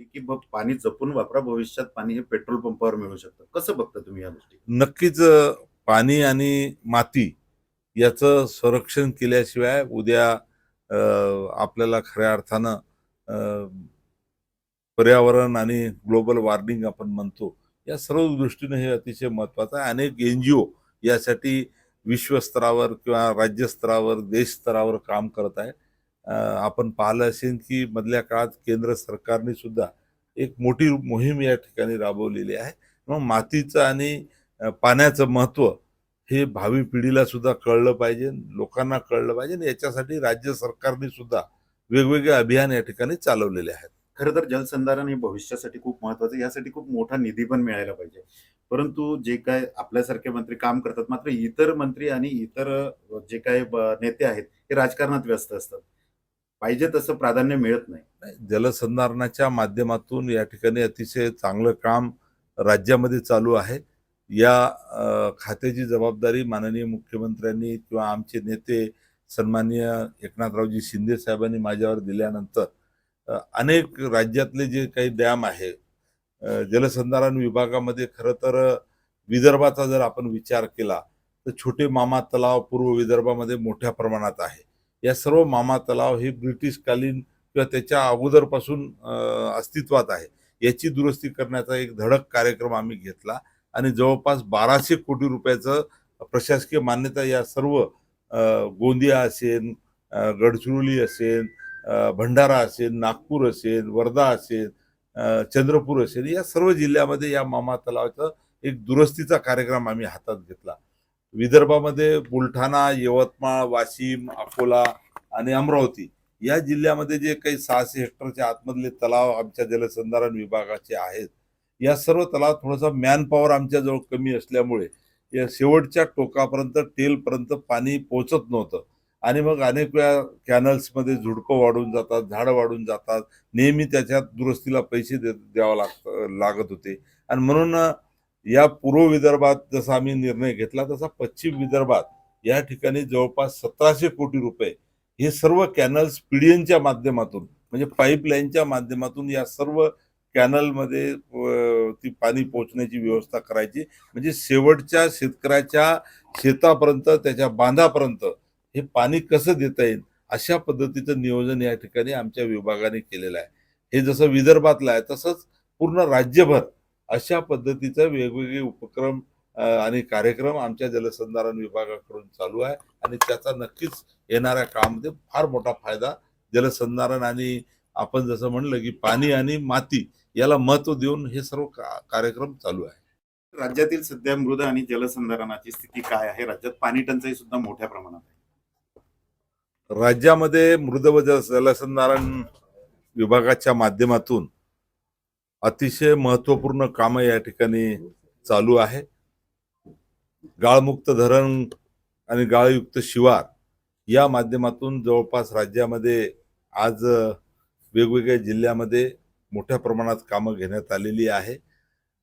की पाणी जपून वापरा, भविष्यात पाणी हे पेट्रोल पंपावर मिळू शकतं. कसं बघता तुम्ही या गोष्टी? नक्कीच पाणी आणि माती याचं संरक्षण केल्याशिवाय उद्या अ, आपल्याला खऱ्या अर्थानं अ, पर्यावरण आणि ग्लोबल वॉर्मिंग आपण म्हणतो, या सर्व दृष्टीने हे अतिशय महत्त्वाचं आहे. अनेक एन-जी-ओ यासाठी विश्वस्तरावर किंवा राज्यस्तरावर, देश स्तरावर काम करत आहे. आपण पाहिलं असेल की मधल्या काळात केंद्र सरकारने सुद्धा एक मोठी मोहीम या ठिकाणी राबवलेली आहे. मग मातीचं आणि पाण्याचं महत्त्व हे भावी पिढीला सुद्धा कळलं पाहिजे, लोकांना कळलं पाहिजे आणि याच्यासाठी राज्य सरकारने सुद्धा वेगवेगळे अभियान या ठिकाणी चालवलेले आहेत. खरं तर जलसंधारण हे भविष्यासाठी खूप महत्वाचं आहे. यासाठी खूप मोठा निधी पण मिळायला पाहिजे. परंतु जे काय आपल्यासारखे मंत्री काम करतात, मात्र इतर मंत्री आणि इतर जे काही नेते आहेत, ते राजकारणात व्यस्त असतात. पाहिजे तसं प्राधान्य मिळत नाही. जलसंधारणाच्या माध्यमातून या ठिकाणी अतिशय चांगलं काम राज्यामध्ये चालू आहे. या खात्याची जबाबदारी माननीय मुख्यमंत्र्यांनी किंवा आमचे नेते सन्माननीय एकनाथरावजी शिंदे साहेबांनी माझ्यावर दिल्यानंतर अनेक राज्यातले जे काही डॅम आहे, जलसंधारण विभागामध्ये खरं तर विदर्भाचा जर आपण विचार केला, तर छोटे मामा तलाव पूर्व विदर्भामध्ये मोठ्या प्रमाणात आहे. या सर्व मामा तलाव हे ब्रिटिशकालीन किंवा त्याच्या अगोदरपासून अस्तित्वात आहे. याची दुरुस्ती करण्याचा एक धडक कार्यक्रम आम्ही घेतला आणि जवळपास 1200 कोटी रुपयाचं प्रशासकीय मान्यता या सर्व गोंदिया असेल, गडचिरोली असेल, भंडारा असेल, नागपूर असेल, वर्धा असेल, चंद्रपूर असेल, या सर्व जिल्ह्यामध्ये या मामा तलावाचा एक दुरुस्तीचा कार्यक्रम आम्ही हातात घेतला. विदर्भामध्ये बुलढाणा, यवतमाळ, वाशिम, अकोला आणि अमरावती या जिल्ह्यामध्ये जे काही 600 हेक्टरच्या आतमधले तलाव आमच्या जलसंधारण विभागाचे आहेत, या सर्व तलावात थोडासा मॅन पॉवर आमच्याजवळ कमी असल्यामुळे या शेवटच्या टोकापर्यंत टेलपर्यंत पाणी पोहोचत नव्हतं आणि मग अनेक वेळा कॅनल्समध्ये झुडपं वाढून जातात, झाडं वाढून जातात. नेहमी त्याच्यात दुरुस्तीला पैसे द्यावं लागत होते आणि म्हणून या पूर्व विदर्भात जसा आम्ही निर्णय घेतला तसा पश्चिम विदर्भात या ठिकाणी जवळपास 1700 कोटी रुपये हे सर्व कॅनल्स पीडीएनच्या माध्यमातून म्हणजे पाईपलाईनच्या माध्यमातून या सर्व कॅनलमध्ये ती पाणी पोहोचण्याची व्यवस्था करायची. म्हणजे शेवटच्या शेतकऱ्याच्या शेतापर्यंत, त्याच्या बांधापर्यंत हे पाणी कसं देता येईल अशा पद्धतीचं नियोजन या ठिकाणी आमच्या विभागाने केलेलं आहे. हे जसं विदर्भातलं आहे तसंच पूर्ण राज्यभर अशा पद्धतीचे वेगवेगळे उपक्रम आणि कार्यक्रम आमच्या जलसंधारण विभागाकडून चालू आहे आणि त्याचा नक्कीच येणाऱ्या काळामध्ये फार मोठा फायदा जलसंधारण आणि आपण जसं म्हणलं की पाणी आणि माती याला महत्त्व देऊन हे सर्व कार्यक्रम चालू आहे. राज्यातील सध्या मृद आणि जलसंधारणाची स्थिती काय आहे? राज्यात पाणी टंचाई सुद्धा मोठ्या प्रमाणात आहे. राज्यामध्ये मृद व जलसंधारण विभागाच्या माध्यमातून अतिशय महत्त्वपूर्ण कामं या ठिकाणी चालू आहे. गाळमुक्त धरण आणि गाळयुक्त शिवार या माध्यमातून जवळपास राज्यामध्ये आज वेगवेगळ्या जिल्ह्यामध्ये मोठ्या प्रमाणात कामं घेण्यात आलेली आहे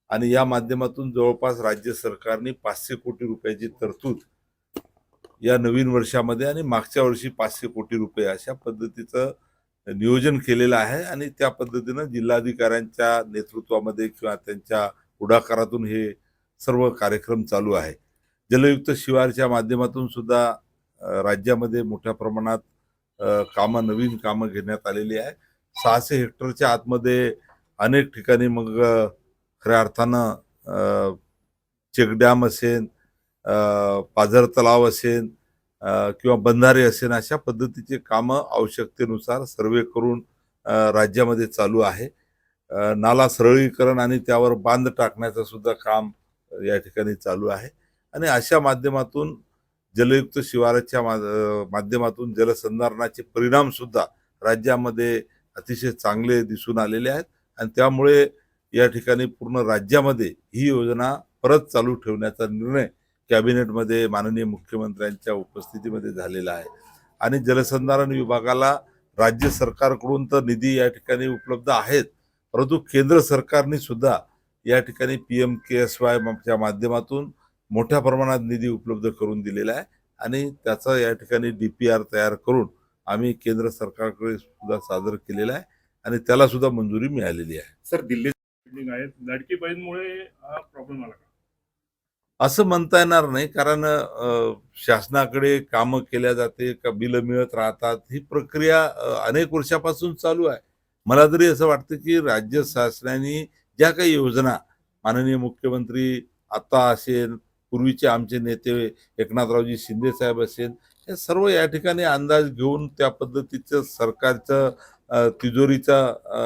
आणि या माध्यमातून जवळपास राज्य सरकारने 500 कोटी रुपयाची तरतूद या नवीन वर्षामध्ये आणि मागच्या वर्षी 500 कोटी रुपये अशा पद्धतीचं नियोजन केलेलं आहे आणि त्या पद्धतीनं जिल्हाधिकाऱ्यांच्या नेतृत्वामध्ये किंवा त्यांच्या पुढाकारातून हे सर्व कार्यक्रम चालू आहे. जलयुक्त शिवारच्या माध्यमातून सुद्धा राज्यामध्ये मोठ्या प्रमाणात नवीन कामं घेण्यात आलेली आहे. 600 हेक्टरच्या आतमध्ये अनेक ठिकाणी मग खऱ्या अर्थानं चेकडॅम असेल, पाझर तलाव असेल किंवा बंधारे असेल अशा पद्धतीचे कामं आवश्यकतेनुसार सर्वे करून राज्यामध्ये चालू आहे. नाला सरळीकरण आणि त्यावर बांध टाकण्याचं सुद्धा काम या ठिकाणी चालू आहे आणि अशा माध्यमातून जलयुक्त शिवाराच्या माध्यमातून जलसंधारणाचे परिणाम सुद्धा राज्यामध्ये अतिशय चांगले दिसून आलेले आहेत आणि त्यामुळे या ठिकाणी पूर्ण राज्यामध्ये ही योजना परत चालू ठेवण्याचा निर्णय कॅबिनेटमध्ये माननीय मुख्यमंत्र्यांच्या उपस्थितीमध्ये झालेला आहे आणि जलसंधारण विभागाला राज्य सरकारकडून तर निधी या ठिकाणी उपलब्ध आहेत, परंतु केंद्र सरकारने सुद्धा या ठिकाणी PMKSY च्या माध्यमातून मोठ्या प्रमाणात निधी उपलब्ध करून दिलेला आहे आणि त्याचा या ठिकाणी DPR तयार करून आम्ही केंद्र सरकारकडे सुद्धा सादर केलेला आहे आणि त्याला सुद्धा मंजुरी मिळालेली आहे. सर दिल्ली आहेत लाडकी बहीणमुळे हा प्रॉब्लेम आला का? असं म्हणता येणार नाही, कारण शासनाकडे कामं केल्या जाते का बिलं मिळत राहतात, ही प्रक्रिया अनेक वर्षापासून चालू आहे. मला तरी असं वाटतं की राज्य शासनाने ज्या काही योजना माननीय मुख्यमंत्री आता असेल, पूर्वीचे आमचे नेते एकनाथरावजी शिंदे साहेब असेल, हे सर्व या ठिकाणी अंदाज घेऊन त्या पद्धतीचं सरकारचं तिजोरीचा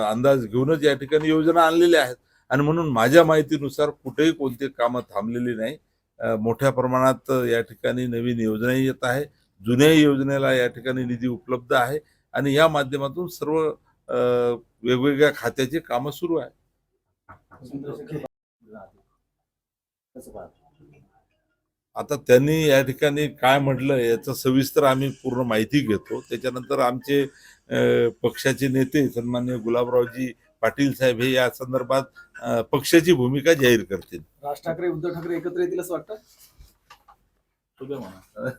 अंदाज घेऊनच या ठिकाणी योजना आणलेल्या आहेत. आणि म्हणून माझ्या माहितीनुसार कुठेही कोणती कामं थांबलेली नाही. मोठ्या प्रमाणात या ठिकाणी नवीन योजनाही येत आहे. जुन्या योजनेला या ठिकाणी निधी उपलब्ध आहे आणि या माध्यमातून सर्व वेगवेगळ्या खात्याची कामं सुरू आहे. आता त्यांनी या ठिकाणी काय म्हटलं याचं सविस्तर आम्ही पूर्ण माहिती घेतो. त्याच्यानंतर आमचे पक्षाचे नेते सन्माननीय गुलाबरावजी पाटील साहेब हे या संदर्भात पक्षाची भूमिका जाहीर करतील. राज ठाकरे उद्धव ठाकरे एकत्र येतील असं वाटतं? तुझ्या म्हणा